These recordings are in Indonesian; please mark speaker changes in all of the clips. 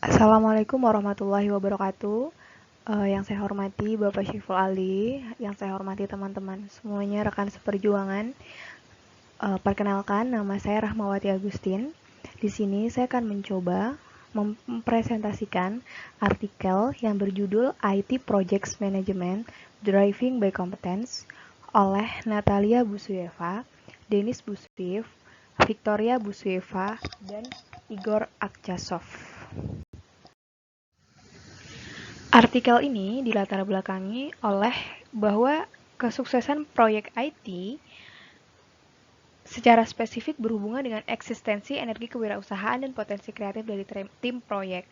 Speaker 1: Assalamualaikum warahmatullahi wabarakatuh. Yang saya hormati Bapak Syiful Ali, yang saya hormati teman-teman semuanya, rekan seperjuangan. Perkenalkan, nama saya Rahmawati Agustin. Di sini saya akan mencoba mempresentasikan artikel yang berjudul IT Projects Management Driving by Competence oleh Natalia Busuyeva, Denis Busuyev, Victoria Busuyeva, dan Igor Akchasov. Artikel ini dilatar belakangi oleh bahwa kesuksesan proyek IT secara spesifik berhubungan dengan eksistensi energi kewirausahaan dan potensi kreatif dari tim proyek.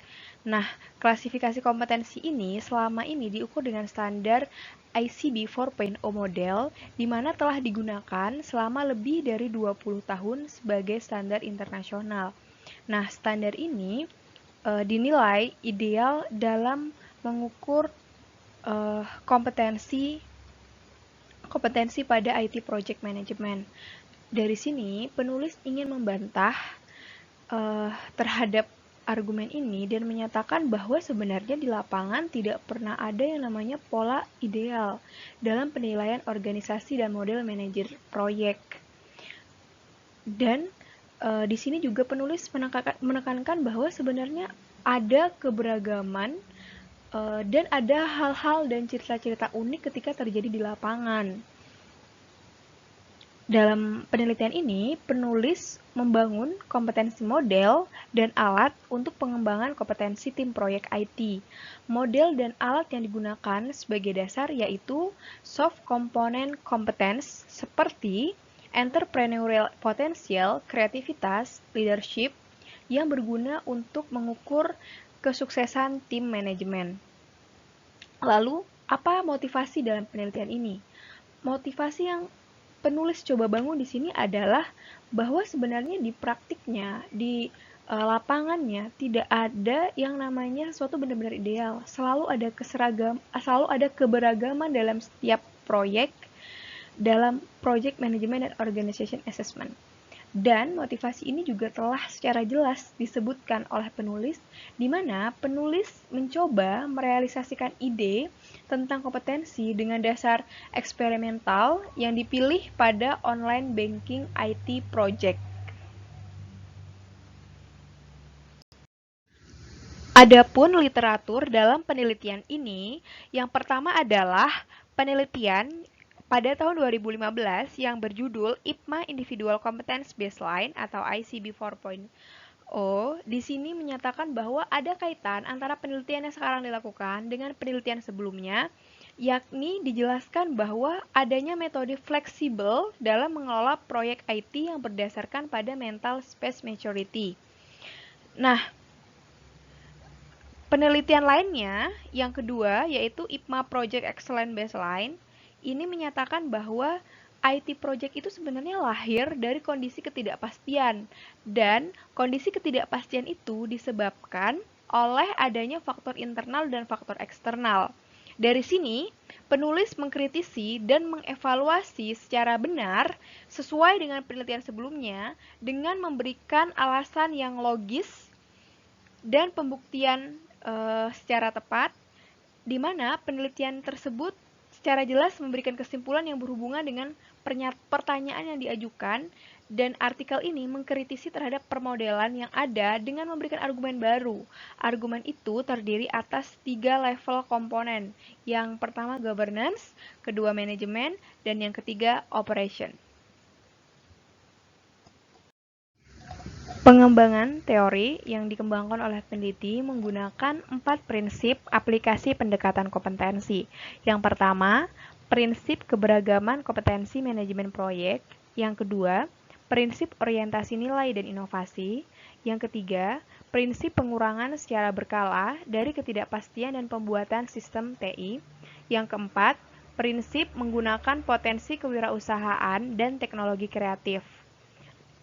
Speaker 1: Nah, klasifikasi kompetensi ini selama ini diukur dengan standar ICB 4.0 model, di mana telah digunakan selama lebih dari 20 tahun sebagai standar internasional. Nah, standar ini dinilai ideal dalam mengukur kompetensi pada IT Project Management. Dari sini, penulis ingin membantah terhadap argumen ini dan menyatakan bahwa sebenarnya di lapangan tidak pernah ada yang namanya pola ideal dalam penilaian organisasi dan model manajer proyek. Dan di sini juga penulis menekankan bahwa sebenarnya ada keberagaman dan ada hal-hal dan cerita-cerita unik ketika terjadi di lapangan. Dalam penelitian ini, penulis membangun kompetensi model dan alat untuk pengembangan kompetensi tim proyek IT. Model dan alat yang digunakan sebagai dasar yaitu soft component competence seperti entrepreneurial potential, kreativitas, leadership yang berguna untuk mengukur kesuksesan tim manajemen. Lalu, apa motivasi dalam penelitian ini? Motivasi yang penulis coba bangun di sini adalah bahwa sebenarnya di praktiknya, di lapangannya tidak ada yang namanya sesuatu benar-benar ideal. Selalu ada keberagaman dalam setiap proyek, dalam project management dan organization assessment. Dan motivasi ini juga telah secara jelas disebutkan oleh penulis, di mana penulis mencoba merealisasikan ide tentang kompetensi dengan dasar eksperimental yang dipilih pada online banking IT project. Adapun literatur dalam penelitian ini, yang pertama adalah penelitian pada tahun 2015 yang berjudul IPMA Individual Competence Baseline atau ICB 4.0. Di sini menyatakan bahwa ada kaitan antara penelitian yang sekarang dilakukan dengan penelitian sebelumnya, yakni dijelaskan bahwa adanya metode fleksibel dalam mengelola proyek IT yang berdasarkan pada mental space maturity. Nah, penelitian lainnya, yang kedua, yaitu IPMA Project Excellence Baseline, ini menyatakan bahwa IT project itu sebenarnya lahir dari kondisi ketidakpastian, dan kondisi ketidakpastian itu disebabkan oleh adanya faktor internal dan faktor eksternal. Dari sini, penulis mengkritisi dan mengevaluasi secara benar sesuai dengan penelitian sebelumnya dengan memberikan alasan yang logis dan pembuktian secara tepat, di mana penelitian tersebut secara jelas memberikan kesimpulan yang berhubungan dengan pertanyaan yang diajukan, dan artikel ini mengkritisi terhadap permodelan yang ada dengan memberikan argumen baru. Argumen itu terdiri atas 3 level komponen. Yang pertama governance, kedua manajemen, dan yang ketiga operation. Pengembangan teori yang dikembangkan oleh peneliti menggunakan 4 prinsip aplikasi pendekatan kompetensi. Yang pertama, prinsip keberagaman kompetensi manajemen proyek. Yang kedua, prinsip orientasi nilai dan inovasi. Yang ketiga, prinsip pengurangan secara berkala dari ketidakpastian dan pembuatan sistem TI. Yang keempat, prinsip menggunakan potensi kewirausahaan dan teknologi kreatif.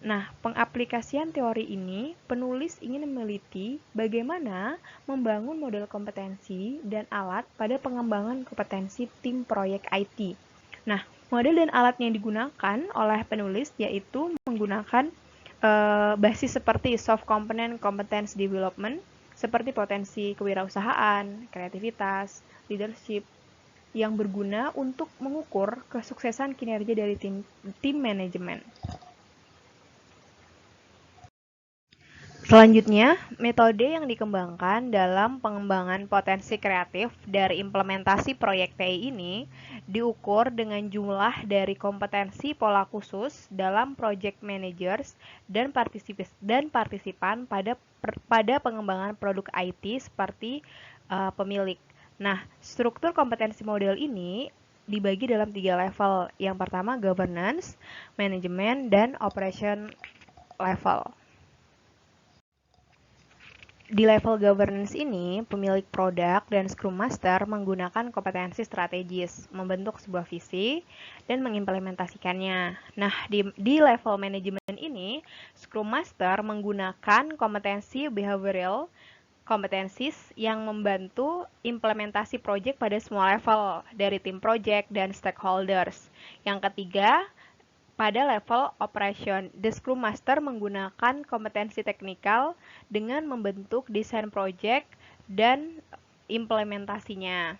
Speaker 1: Nah, pengaplikasian teori ini, penulis ingin meneliti bagaimana membangun model kompetensi dan alat pada pengembangan kompetensi tim proyek IT. Nah, model dan alat yang digunakan oleh penulis yaitu menggunakan basis seperti soft component competence development, seperti potensi kewirausahaan, kreativitas, leadership, yang berguna untuk mengukur kesuksesan kinerja dari tim manajemen. Selanjutnya, metode yang dikembangkan dalam pengembangan potensi kreatif dari implementasi proyek TI ini diukur dengan jumlah dari kompetensi pola khusus dalam project managers dan partisipan pada pengembangan produk IT seperti pemilik. Nah, struktur kompetensi model ini dibagi dalam 3 level. Yang pertama governance, manajemen, dan operation level. Di level governance ini, pemilik produk dan Scrum Master menggunakan kompetensi strategis, membentuk sebuah visi, dan mengimplementasikannya. Nah, di level manajemen ini, Scrum Master menggunakan kompetensi behavioral competencies yang membantu implementasi project pada semua level, dari tim project dan stakeholders. Yang ketiga, pada level operation, the Scrum Master menggunakan kompetensi teknikal dengan membentuk desain project dan implementasinya.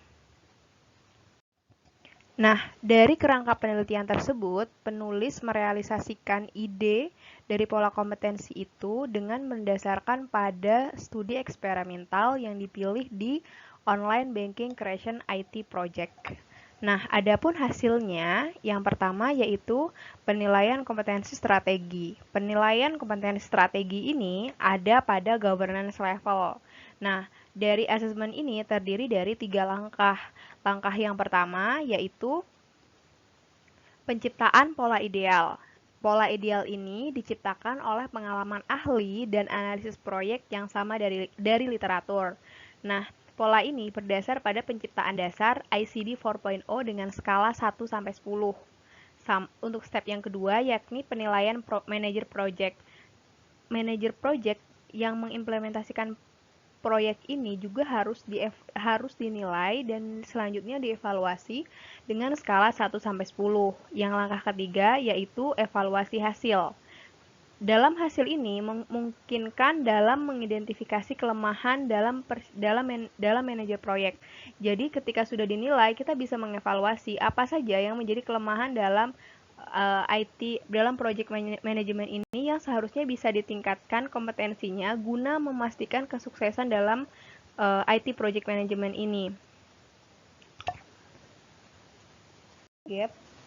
Speaker 1: Nah, dari kerangka penelitian tersebut, penulis merealisasikan ide dari pola kompetensi itu dengan mendasarkan pada studi eksperimental yang dipilih di Online Banking Creation IT Project. Nah, adapun hasilnya, yang pertama yaitu penilaian kompetensi strategi. Penilaian kompetensi strategi ini ada pada governance level. Nah, dari asesmen ini terdiri dari 3 langkah. Langkah yang pertama yaitu penciptaan pola ideal. Pola ideal ini diciptakan oleh pengalaman ahli dan analisis proyek yang sama dari literatur. Nah, pola ini berdasar pada penciptaan dasar ICD 4.0 dengan skala 1 sampai 10. Untuk step yang kedua yakni penilaian manajer project. Manajer project yang mengimplementasikan proyek ini juga harus dinilai dan selanjutnya dievaluasi dengan skala 1 sampai 10. Yang langkah ketiga yaitu evaluasi hasil. Dalam hasil ini memungkinkan dalam mengidentifikasi kelemahan dalam manajer proyek. Jadi ketika sudah dinilai, kita bisa mengevaluasi apa saja yang menjadi kelemahan dalam IT dalam project management ini yang seharusnya bisa ditingkatkan kompetensinya guna memastikan kesuksesan dalam IT project management ini.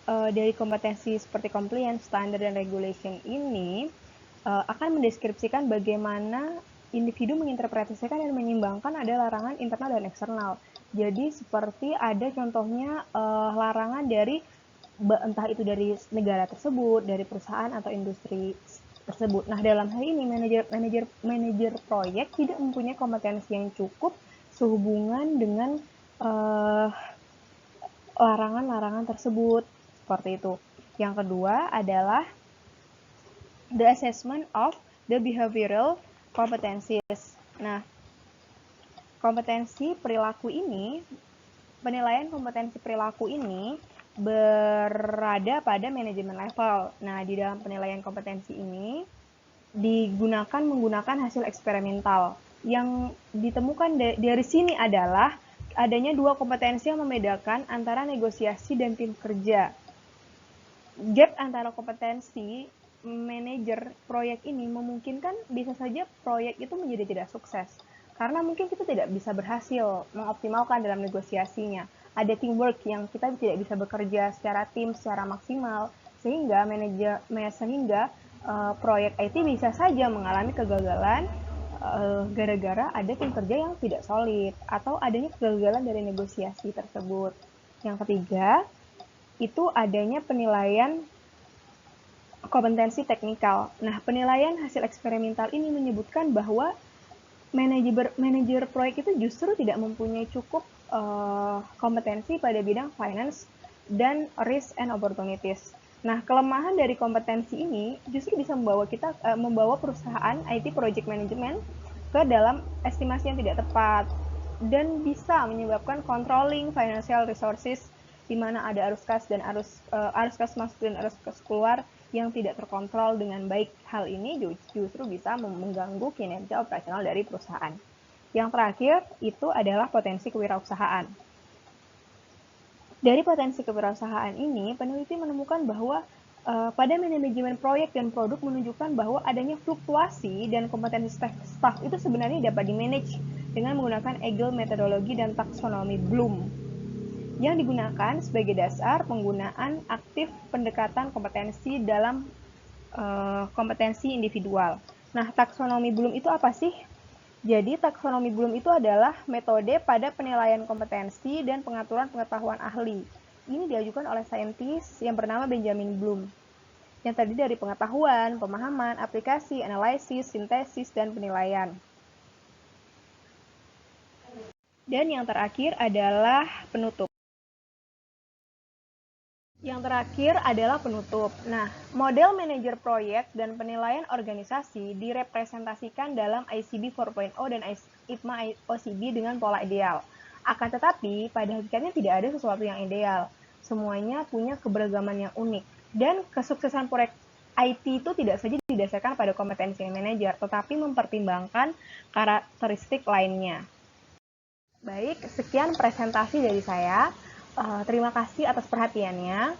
Speaker 1: Dari kompetensi seperti compliance, standard, dan regulation ini akan mendeskripsikan bagaimana individu menginterpretasikan dan menyimbangkan ada larangan internal dan eksternal. Jadi seperti ada contohnya larangan dari entah itu dari negara tersebut, dari perusahaan atau industri tersebut. Nah, dalam hal ini manajer proyek tidak mempunyai kompetensi yang cukup sehubungan dengan larangan-larangan tersebut. Seperti itu. Yang kedua adalah the assessment of the behavioral competencies. Nah, kompetensi perilaku ini, penilaian kompetensi perilaku ini berada pada manajemen level. Nah, di dalam penilaian kompetensi ini menggunakan hasil eksperimental. Yang ditemukan dari sini adalah adanya 2 kompetensi yang membedakan antara negosiasi dan tim kerja. Gap antara kompetensi manajer proyek ini memungkinkan bisa saja proyek itu menjadi tidak sukses. Karena mungkin kita tidak bisa berhasil mengoptimalkan dalam negosiasinya. Ada teamwork yang kita tidak bisa bekerja secara tim, secara maksimal, sehingga proyek IT bisa saja mengalami kegagalan gara-gara ada tim kerja yang tidak solid atau adanya kegagalan dari negosiasi tersebut. Yang ketiga, itu adanya penilaian kompetensi teknikal. Nah, penilaian hasil eksperimental ini menyebutkan bahwa manajer proyek itu justru tidak mempunyai cukup kompetensi pada bidang finance dan risk and opportunities. Nah, kelemahan dari kompetensi ini justru bisa membawa perusahaan IT project management ke dalam estimasi yang tidak tepat dan bisa menyebabkan controlling financial resources di mana ada arus kas masuk dan arus kas keluar yang tidak terkontrol dengan baik. Hal ini justru bisa mengganggu kinerja operasional dari perusahaan. Yang terakhir itu adalah potensi kewirausahaan. Dari potensi kewirausahaan ini, peneliti menemukan bahwa pada manajemen proyek dan produk menunjukkan bahwa adanya fluktuasi dan kompetensi staf itu sebenarnya dapat dimanage dengan menggunakan Agile metodologi dan taksonomi Bloom yang digunakan sebagai dasar penggunaan aktif pendekatan kompetensi dalam kompetensi individual. Nah, taksonomi Bloom itu apa sih? Jadi, taksonomi Bloom itu adalah metode pada penilaian kompetensi dan pengaturan pengetahuan ahli. Ini diajukan oleh saintis yang bernama Benjamin Bloom, yang terdiri dari pengetahuan, pemahaman, aplikasi, analisis, sintesis, dan penilaian. Dan yang terakhir adalah penutup. Yang terakhir adalah penutup. Nah, model manajer proyek dan penilaian organisasi direpresentasikan dalam ICB 4.0 dan IPMA OCB dengan pola ideal. Akan tetapi, pada hakikatnya tidak ada sesuatu yang ideal. Semuanya punya keberagaman yang unik. Dan kesuksesan proyek IT itu tidak saja didasarkan pada kompetensi manajer, tetapi mempertimbangkan karakteristik lainnya. Baik, sekian presentasi dari saya. Terima kasih atas perhatiannya.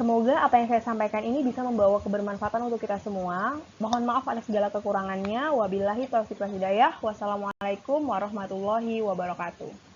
Speaker 1: Semoga apa yang saya sampaikan ini bisa membawa kebermanfaatan untuk kita semua. Mohon maaf atas segala kekurangannya. Wabillahi taufiq wal hidayah. Wassalamualaikum warahmatullahi wabarakatuh.